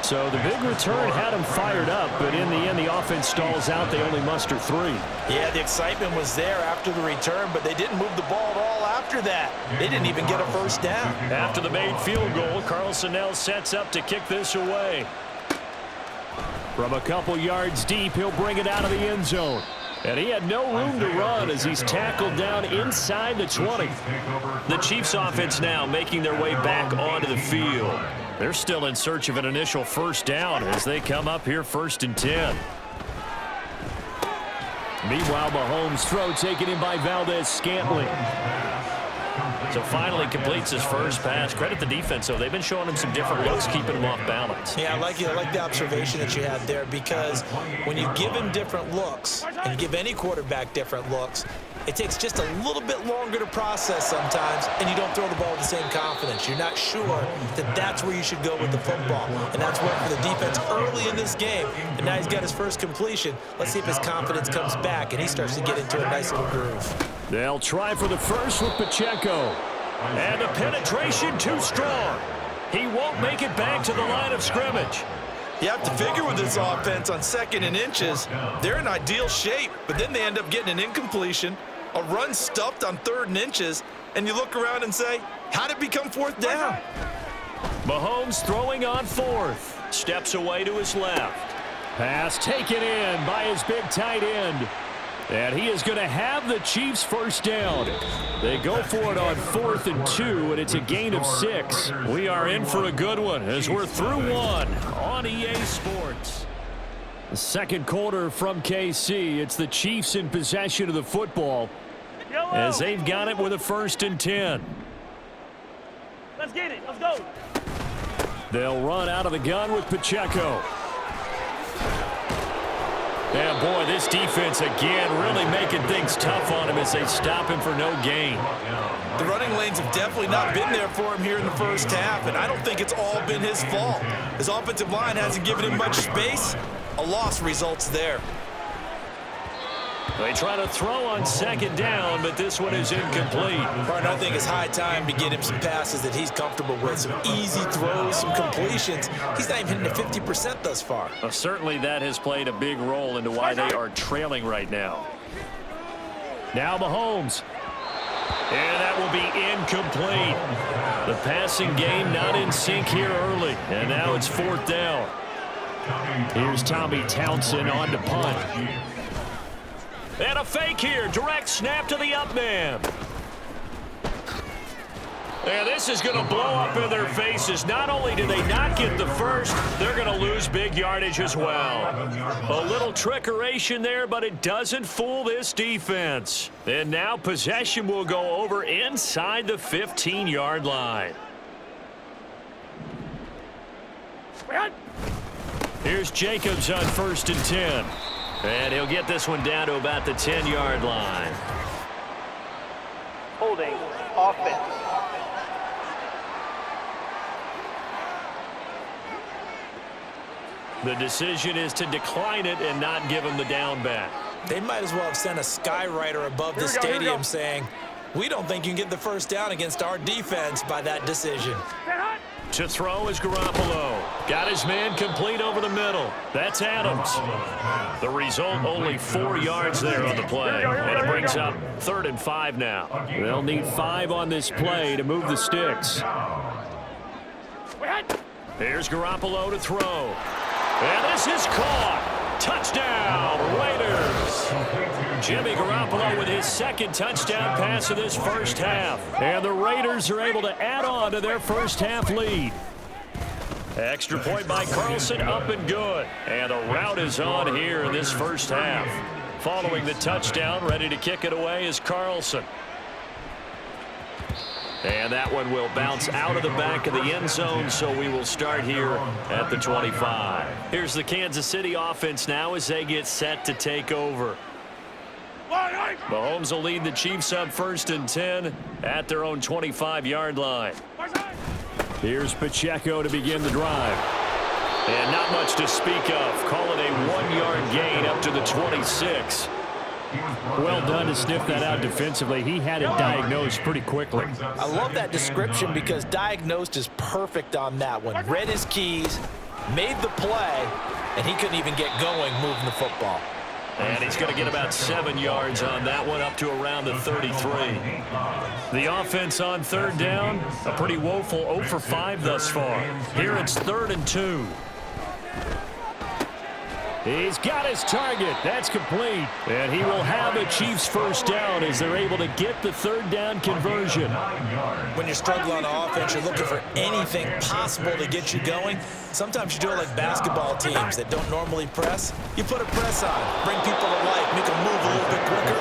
So the big return had them fired up, but in the end, the offense stalls out. They only muster 3. Yeah, the excitement was there after the return, but they didn't move the ball at all after that. They didn't even get a first down. After the made field goal, Carlson now sets up to kick this away. From a couple yards deep, he'll bring it out of the end zone. And he had no room to run as he's tackled down inside the 20. The Chiefs offense now making their way back onto the field. They're still in search of an initial first down as they come up here 1st and 10. Meanwhile, Mahomes' throw taken in by Valdez-Scantling. So finally completes his first pass. Credit the defense, though. They've been showing him some different looks, keeping him off balance. Yeah, I like the observation that you had there, because when you give him different looks, and you give any quarterback different looks, it takes just a little bit longer to process sometimes, and you don't throw the ball with the same confidence. You're not sure that that's where you should go with the football, and that's worked for the defense early in this game, and now he's got his first completion. Let's see if his confidence comes back, and he starts to get into a nice little groove. They'll try for the first with Pacheco. And the penetration too strong. He won't make it back to the line of scrimmage. You have to figure with this offense on 2nd and inches, they're in ideal shape, but then they end up getting an incompletion, a run stuffed on 3rd and inches, and you look around and say, how did it become 4th down? Mahomes throwing on 4th. Steps away to his left. Pass taken in by his big tight end. And he is going to have the Chiefs first down. They go for it on 4th and 2, and it's a gain of 6. We are in for a good one as we're through 1 on EA Sports. The second quarter from KC. It's the Chiefs in possession of the football as they've got it with a 1st and 10. Let's get it. Let's go. They'll run out of the gun with Pacheco. And boy, this defense again really making things tough on him as they stop him for no gain. The running lanes have definitely not been there for him here in the first half, and I don't think it's all been his fault. His offensive line hasn't given him much space. A loss results there. They try to throw on 2nd down, but this one is incomplete. Martin, I think it's high time to get him some passes that he's comfortable with, some easy throws, some completions. He's not even hitting the 50% thus far. Well, certainly that has played a big role into why they are trailing right now. Now Mahomes. And that will be incomplete. The passing game not in sync here early, and now it's 4th down. Here's Tommy Townsend on to punt. And a fake here. Direct snap to the up man. And this is going to blow up in their faces. Not only do they not get the first, they're going to lose big yardage as well. A little trickeration there, but it doesn't fool this defense. And now possession will go over inside the 15-yard line. Here's Jacobs on 1st and 10. And he'll get this one down to about the 10-yard line. Holding offense. The decision is to decline it and not give him the down back. They might as well have sent a skywriter above the stadium saying, we don't think you can get the first down against our defense by that decision. To throw is Garoppolo. Got his man complete over the middle. That's Adams. The result, only 4 yards there on the play. And it brings up 3rd and 5 now. They'll need 5 on this play to move the sticks. Here's Garoppolo to throw. And this is caught. Touchdown, Raiders. Jimmy Garoppolo with his 2nd touchdown pass of this first half. And the Raiders are able to add on to their first half lead. Extra point by Carlson, up and good. And a rout is on here in this first half. Following the touchdown, ready to kick it away is Carlson. And that one will bounce out of the back of the end zone, so we will start here at the 25. Here's the Kansas City offense now as they get set to take over. Mahomes will lead the Chiefs up 1st and 10 at their own 25-yard line. Here's Pacheco to begin the drive. And not much to speak of. Call it a 1-yard gain up to the 26. Well done to sniff that out defensively. He had it diagnosed pretty quickly. I love that description because diagnosed is perfect on that one. Read his keys, made the play, and he couldn't even get going moving the football. And he's going to get about 7 yards on that one, up to around the 33. The offense on third down, a pretty woeful 0 for 5 thus far. Here it's 3rd and 2. He's got his target. That's complete. And he will have a Chiefs first down as they're able to get the 3rd down conversion. When you're struggling on offense, you're looking for anything possible to get you going. Sometimes you do it like basketball teams that don't normally press. You put a press on, bring people to life, make them move a little bit quicker.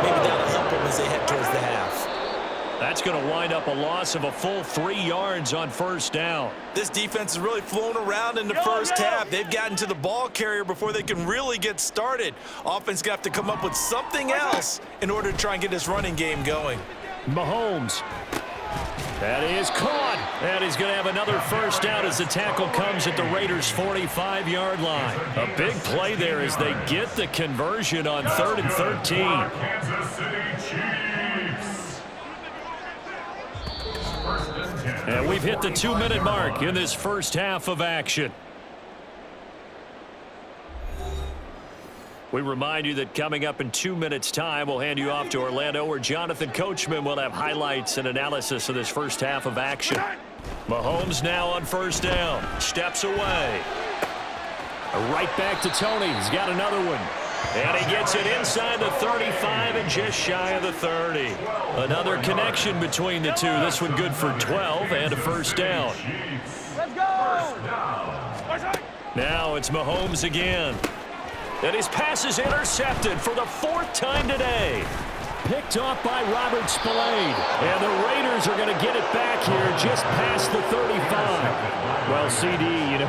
Maybe that'll help them as they head towards the half. That's going to wind up a loss of a full 3 yards on first down. This defense has really flown around in the first half. They've gotten to the ball carrier before they can really get started. Offense got to come up with something else in order to try and get this running game going. Mahomes. That is caught. And he's going to have another first down as the tackle comes at the Raiders' 45-yard line. A big play there as they get the conversion on 3rd and 13. Kansas City Chiefs. And we've hit the 2-minute mark in this first half of action. We remind you that coming up in 2 minutes' time, we'll hand you off to Orlando, where Jonathan Coachman will have highlights and analysis of this first half of action. Mahomes now on first down. Steps away. Right back to Tony. He's got another one. And he gets it inside the 35 and just shy of the 30. Another connection between the two. This one good for 12 and a first down. Let's go! Now it's Mahomes again. And his pass is intercepted for the 4th time today. Picked off by Robert Spillane. And the Raiders are going to get it back here just past the 35. Well, CD,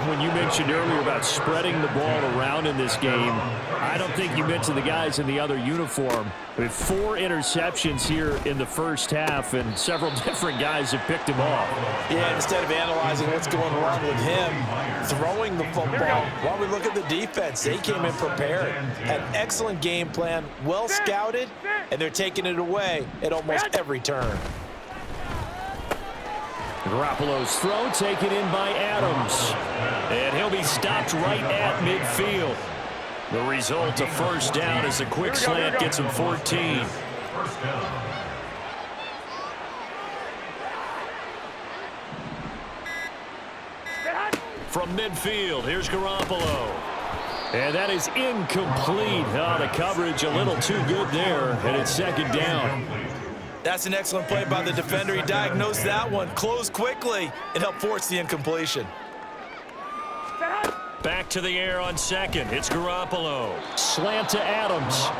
when you mentioned earlier about spreading the ball around in this game, I don't think you mentioned the guys in the other uniform. With 4 interceptions here in the first half, and several different guys have picked him off. Yeah, instead of analyzing what's going wrong with him throwing the football, while we look at the defense, they came in prepared. Had an excellent game plan, well scouted, and they're taking it away at almost every turn. Garoppolo's throw taken in by Adams. And he'll be stopped right at midfield. The result, a first down, as a quick slant gets him 14. From midfield, here's Garoppolo. And that is incomplete. Oh, the coverage a little too good there, and it's 2nd down. That's an excellent play by the defender. He diagnosed that one, closed quickly, and helped force the incompletion. Back to the air on 2nd. It's Garoppolo. Slant to Adams.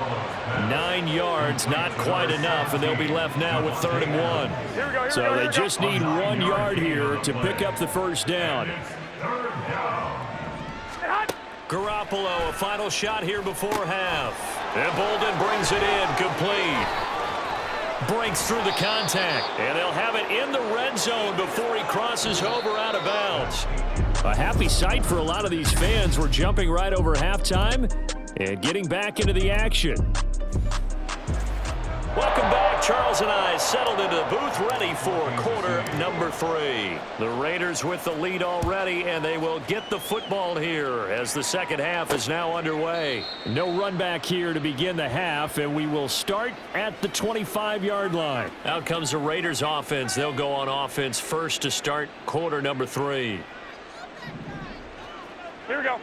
9 yards, not quite enough, and they'll be left now with 3rd and 1. So they just need 1 yard here to pick up the first down. Garoppolo, a final shot here before half. And Bolden brings it in, complete. Breaks through the contact, and they'll have it in the red zone before he crosses over out of bounds. A happy sight for a lot of these fans. We're jumping right over halftime and getting back into the action. Welcome back. Charles and I settled into the booth, ready for quarter number 3. The Raiders with the lead already, and they will get the football here as the second half is now underway. No run back here to begin the half, and we will start at the 25-yard line. Out comes the Raiders offense. They'll go on offense first to start quarter number 3. Here we go.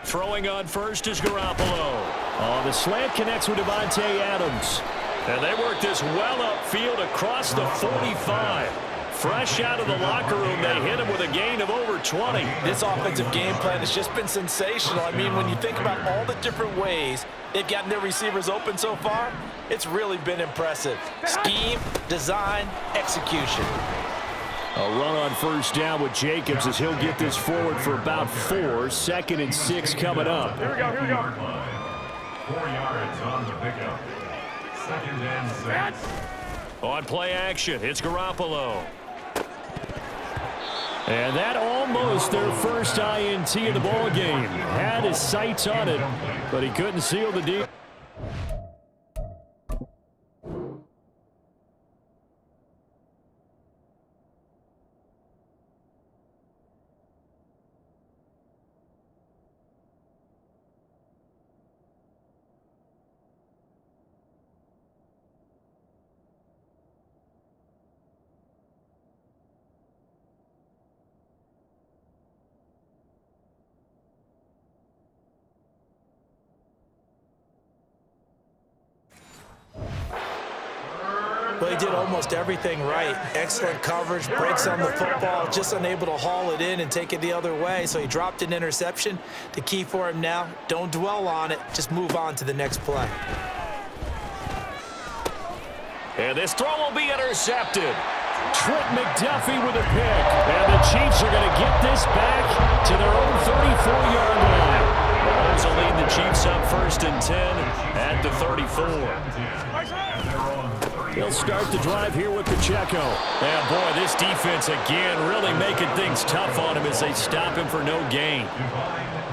Throwing on first is Garoppolo. Oh, the slant connects with Devontae Adams. And they work this well upfield across the 45. Fresh out of the locker room, they hit him with a gain of over 20. This offensive game plan has just been sensational. I mean, when you think about all the different ways they've gotten their receivers open so far, it's really been impressive. Scheme, design, execution. A run on first down with Jacobs as he'll get this forward for about 4. 2nd and 6 coming up. Here we go, here we go. 4 yards on the pickup. 2nd and 6. On play action, it's Garoppolo. And that almost their first INT of the ball game. Had his sights on it, but he couldn't seal the deal. Well, he did almost everything right. Excellent coverage, breaks on the football, just unable to haul it in and take it the other way. So he dropped an interception. The key for him now, don't dwell on it. Just move on to the next play. And this throw will be intercepted. Trent McDuffie with a pick. And the Chiefs are going to get this back to their own 34-yard line. Mahomes will lead the Chiefs up 1st and 10 at the 34. He'll start the drive here with Pacheco. And boy, this defense again really making things tough on him as they stop him for no gain.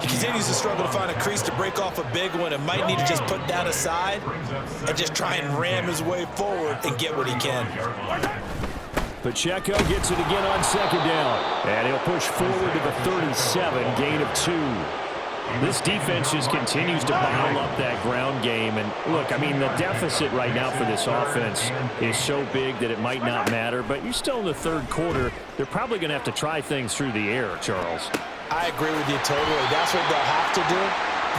He continues to struggle to find a crease to break off a big one and might need to just put that aside and just try and ram his way forward and get what he can. Pacheco gets it again on 2nd down. And he'll push forward to the 37, gain of 2. This defense just continues to bottle up that ground game. And look, I mean, the deficit right now for this offense is so big that it might not matter. But you're still in the 3rd quarter. They're probably going to have to try things through the air, Charles. I agree with you totally. That's what they'll have to do.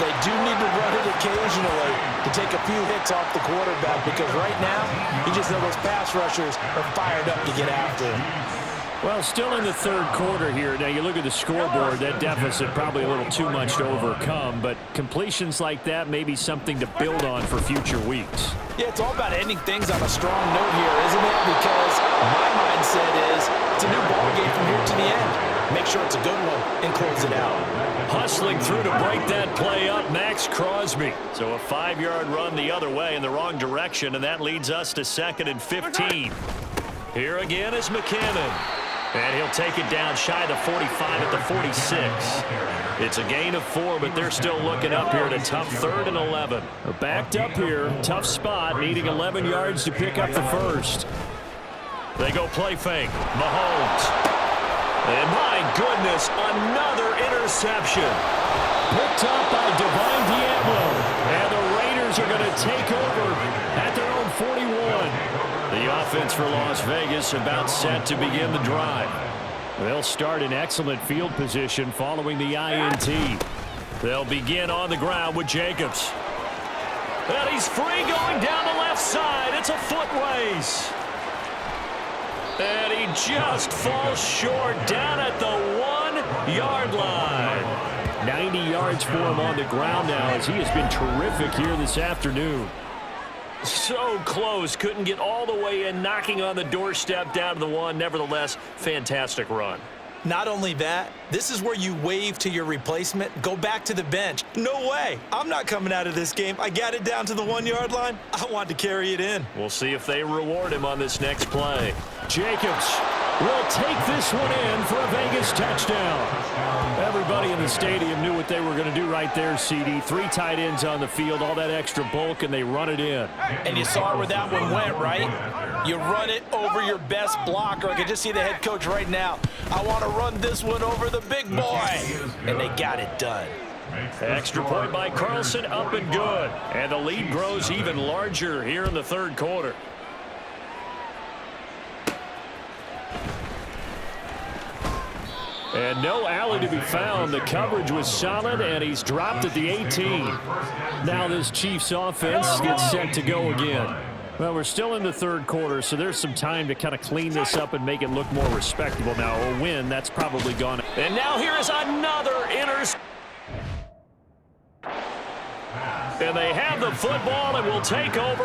They do need to run it occasionally to take a few hits off the quarterback because right now, you just know those pass rushers are fired up to get after him. Well, still in the 3rd quarter here. Now, you look at the scoreboard, that deficit probably a little too much to overcome, but completions like that may be something to build on for future weeks. Yeah, it's all about ending things on a strong note here, isn't it? Because my mindset is it's a new ball game from here to the end. Make sure it's a good one and close it out. Hustling through to break that play up, Max Crosby. So a 5-yard run the other way in the wrong direction, and that leads us to 2nd and 15. Here again is McKinnon. And he'll take it down shy of the 45 at the 46. It's a gain of 4, but they're still looking up here at a tough 3rd and 11. They're backed up here, tough spot, needing 11 yards to pick up the first. They go play fake. Mahomes. And my goodness, another interception. Picked up by Divine Diablo. And the Raiders are going to take over at their own 41. The offense for Las Vegas about set to begin the drive. They'll start in excellent field position following the INT. They'll begin on the ground with Jacobs. And he's free going down the left side. It's a foot race. And he just falls short down at the 1-yard line. 90 yards for him on the ground now as he has been terrific here this afternoon. So close, couldn't get all the way in, knocking on the doorstep down to the 1. Nevertheless, fantastic run. Not only that, this is where you wave to your replacement, go back to the bench. No way. I'm not coming out of this game. I got it down to the 1-yard line. I want to carry it in. We'll see if they reward him on this next play. Jacobs will take this one in for a Vegas touchdown. Everybody in the stadium knew what they were going to do right there, CD. 3 tight ends on the field, all that extra bulk, and they run it in. And you saw where that one went, right? You run it over your best blocker. I can just see the head coach right now. I want to run this one over the big boy. And they got it done. Extra point by Carlson, up and good. And the lead grows even larger here in the 3rd quarter. And no alley to be found. The coverage was solid, and he's dropped at the 18. Now this Chiefs offense gets set to go again. Well, we're still in the 3rd quarter, so there's some time to kind of clean this up and make it look more respectable. Now, a win, that's probably gone. And now here is another interception. And they have the football and will take over.